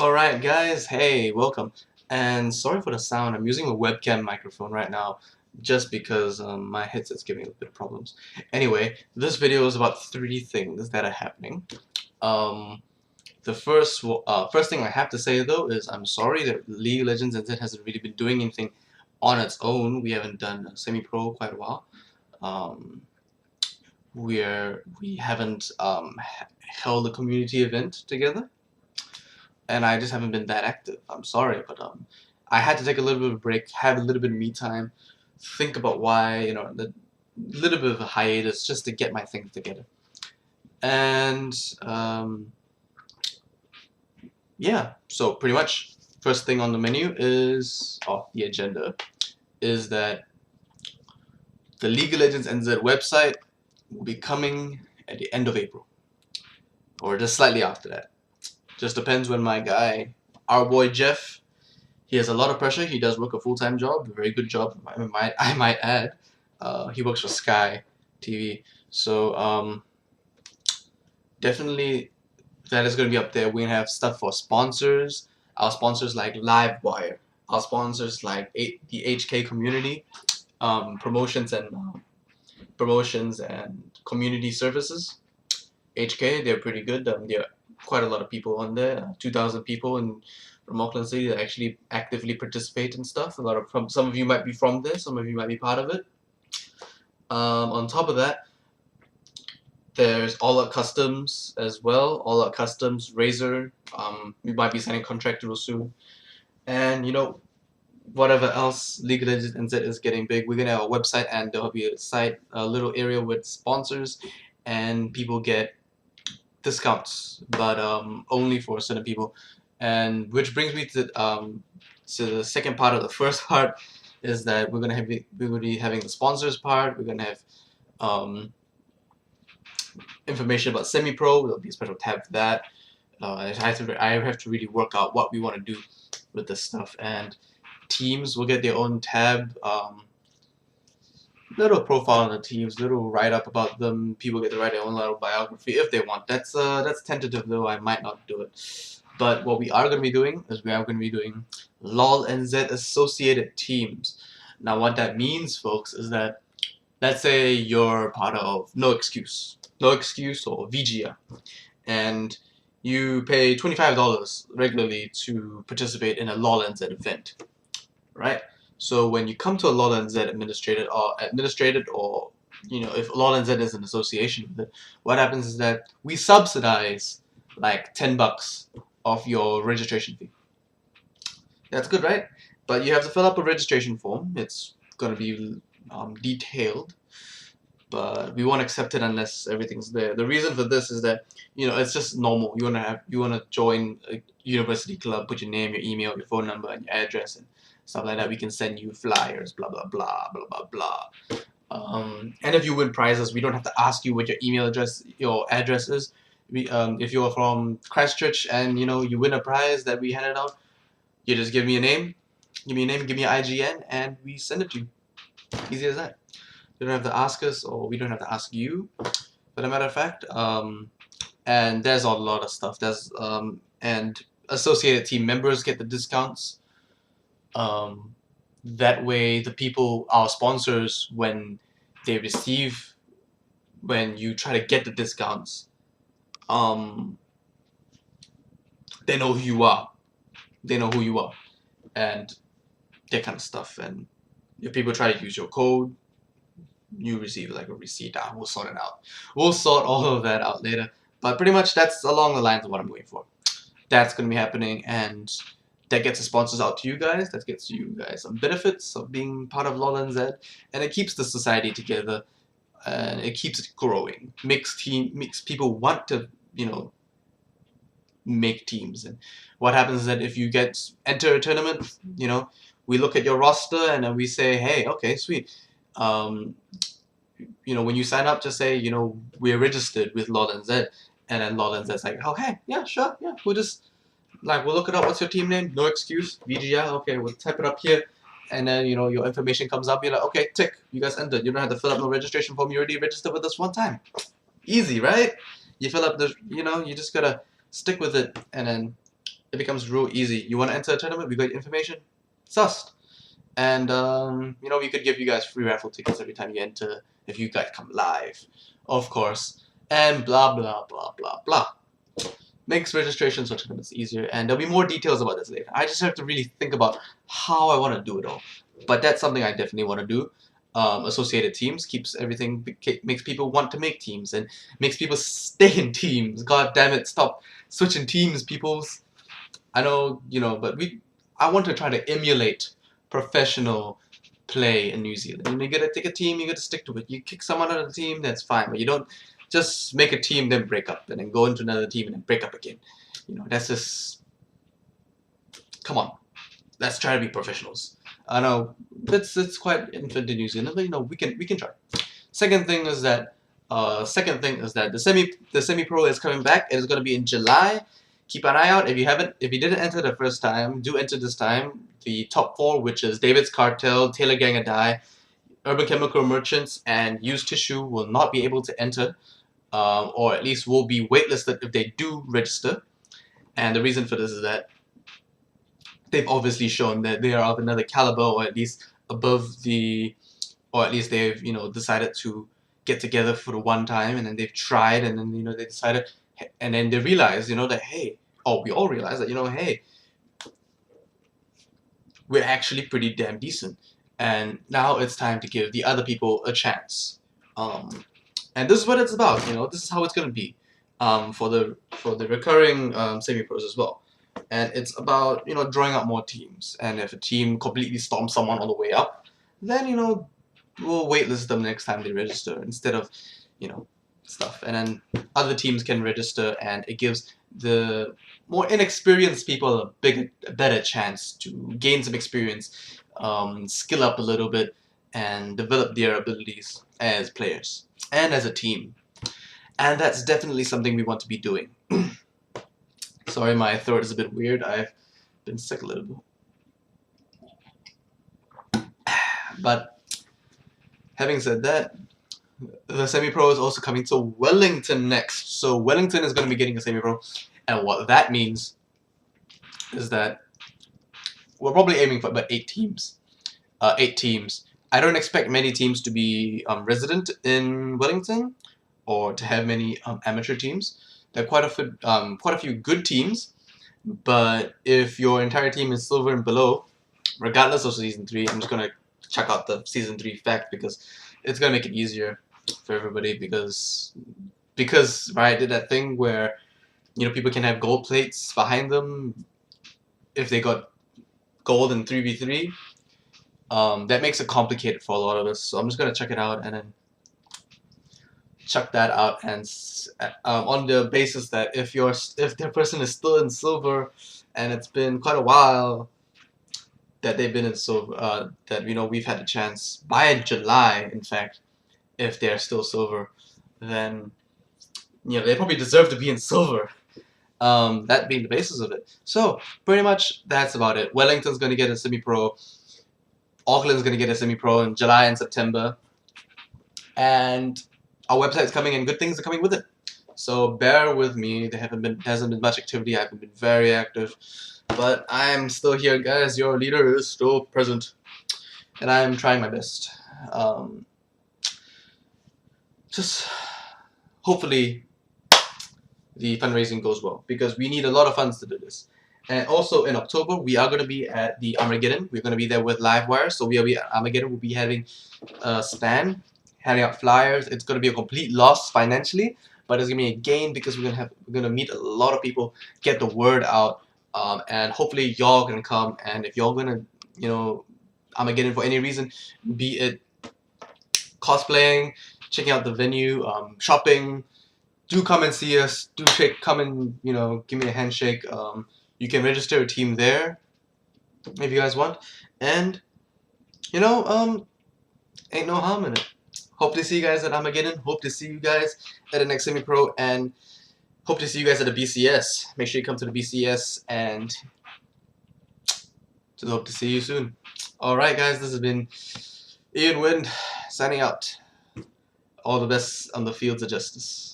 Alright guys, hey, welcome. And sorry for the sound, I'm using a webcam microphone right now just because my headset's giving a bit of problems. Anyway, this video is about three things that are happening. Um, the first thing I have to say though is I'm sorry that League of Legends NZ hasn't really been doing anything on its own. We haven't done a semi-pro quite a while. Um, we haven't held a community event together. And I just haven't been that active. I'm sorry, but I had to take a little bit of a break, have a little bit of me time, think about why, the little bit of a hiatus just to get my things together. And yeah, so pretty much first thing on the menu is, the agenda, is that the League of Legends NZ website will be coming at the end of April, or just slightly after that. Just depends when my guy, our boy Jeff, he has a lot of pressure. He does work a full-time job, a very good job, I might add. He works for Sky TV, so definitely that is going to be up there. We're going to have stuff for sponsors. Our sponsors like Livewire, our sponsors like the HK community, promotions and community services. HK, they're pretty good. They're quite a lot of people on there, 2,000 people from Auckland City that actually actively participate in stuff. Some of you might be from there, some of you might be part of it. On top of that, there's All Out Customs as well. All Out Customs, Razor. We might be signing a contract real soon. And whatever else League of Legends NZ is getting big, we're gonna have a website, and there'll be a little area with sponsors, and people get discounts, but only for certain people. And which brings me to the second part of the first part, is that we're gonna be having the sponsors part. We're gonna have information about semi-pro. There'll be a special tab for that. I have to really work out what we want to do with this stuff, and teams will get their own tab. Little profile on the teams, little write-up about them. People get to write their own little biography if they want. That's tentative though. I might not do it. But what we are going to be doing is we are going to be doing LoLNZ associated teams. Now what that means, folks, is that let's say you're part of No Excuse or VGA, and you pay $25 regularly to participate in a LoLNZ event, right? So when you come to a LoLNZ administrated, or if LoLNZ is an association with it, what happens is that we subsidize like $10 of your registration fee. That's good, right? But you have to fill up a registration form. It's going to be detailed, but we won't accept it unless everything's there. The reason for this is that it's just normal. You want to join a university club, put your name, your email, your phone number, and your address, and stuff like that. We can send you flyers, blah blah blah blah blah blah. And if you win prizes, we don't have to ask you what your email address, your address is. If you're from Christchurch and you win a prize that we handed out, you just give me a name, give me an IGN, and we send it to you. Easy as that. You don't have to ask us, or we don't have to ask you, for the matter of fact. And there's a lot of stuff. And associated team members get the discounts. That way the people, our sponsors, when you try to get the discounts, they know who you are. And that kind of stuff. And if people try to use your code, you receive like a receipt. We'll sort it out. We'll sort all of that out later. But pretty much that's along the lines of what I'm going for. That's going to be happening, and that gets the sponsors out to you guys. That gets you guys some benefits of being part of LoLNZ, and it keeps the society together, and it keeps it growing. Makes people want to, make teams. And what happens is that if you enter a tournament, we look at your roster and then we say, hey, okay, sweet. When you sign up, just say, we're registered with LoLNZ, and then LoLNZ's like, oh, hey, yeah, sure, yeah, we'll look it up. What's your team name? No Excuse, VGA. Okay, we'll type it up here, and then your information comes up. You're like, okay, tick, you guys entered. You don't have to fill up no registration form. You already registered with us one time. Easy, right? You fill up the, you just gotta stick with it, and then it becomes real easy. You want to enter a tournament, we got information, sussed. And you know, we could give you guys free raffle tickets every time you enter if you guys come live, of course. And blah blah blah blah blah. Makes registrations for tournaments easier, and there'll be more details about this later. I just have to really think about how I want to do it all. But that's something I definitely want to do. Associated teams keeps everything, makes people want to make teams and makes people stay in teams. God damn it, stop switching teams, peoples. I know, you know, but I want to try to emulate professional play in New Zealand. You gotta take a team, you gotta stick to it. You kick someone out of the team, that's fine, but you don't just make a team, then break up, and then go into another team and then break up again. You know, that's just, come on. Let's try to be professionals. I know it's quite infant in New Zealand, but you know, we can try. Second thing is that the semi pro is coming back. It is going to be in July. Keep an eye out. If you didn't enter the first time, do enter this time. The top 4, which is David's Cartel, Taylor Gang and Die, Urban Chemical Merchants, and Used Tissue, will not be able to enter, or at least will be waitlisted if they do register. And the reason for this is that they've obviously shown that they are of another caliber, or at least above the, or at least they've, you know, decided to get together for the one time, and then they've tried, and then, you know, they decided, and then they realized, you know, that hey, we all realized that, you know, hey, we're actually pretty damn decent, and now it's time to give the other people a chance. And this is what it's about, you know. This is how it's gonna be, for the recurring semi-pros as well. And it's about, you know, drawing out more teams. And if a team completely storms someone on the way up, then, you know, we'll waitlist them next time they register instead of, you know, stuff. And then other teams can register, and it gives the more inexperienced people a better chance to gain some experience, skill up a little bit, and develop their abilities as players and as a team. And that's definitely something we want to be doing. Sorry, my throat is a bit weird. I've been sick a little bit. But having said that, the semi-pro is also coming to Wellington next. So Wellington is going to be getting a semi-pro. And what that means is that we're probably aiming for about 8 teams. 8 teams. I don't expect many teams to be resident in Wellington or to have many amateur teams. There are quite a few good teams, but if your entire team is silver and below, regardless of Season 3, I'm just going to check out the Season 3 fact because it's going to make it easier for everybody because right, I did that thing where, you know, people can have gold plates behind them if they got gold in 3v3. That makes it complicated for a lot of us, so I'm just going to check it out and then check that out, and on the basis that if their person is still in silver and it's been quite a while that they've been in silver, that, you know, we've had a chance by July, in fact, if they're still silver, then, you know, they probably deserve to be in silver. That being the basis of it. So pretty much that's about it. Wellington's going to get a semi-pro. Auckland's going to get a semi-pro in July and September. And our website's coming and good things are coming with it. So bear with me. There hasn't been much activity. I haven't been very active. But I'm still here, guys. Your leader is still present. And I'm trying my best. Just hopefully the fundraising goes well, because we need a lot of funds to do this. And also in October, we are going to be at the Armageddon. We're going to be there with Livewire. So we'll be at Armageddon. We'll be having a stand, handing out flyers. It's going to be a complete loss financially, but it's going to be a gain because we're going to meet a lot of people, get the word out, and hopefully y'all can come. And if y'all going to, you know, Armageddon for any reason, be it cosplaying, checking out the venue, shopping, do come and see us. Come and, you know, give me a handshake. You can register a team there if you guys want, and, you know, ain't no harm in it. Hope to see you guys at Armageddon. Hope to see you guys at the next semi-pro, and hope to see you guys at the BCS. Make sure you come to the BCS, and just hope to see you soon. Alright guys, this has been Ian Wind signing out. All the best on the fields of justice.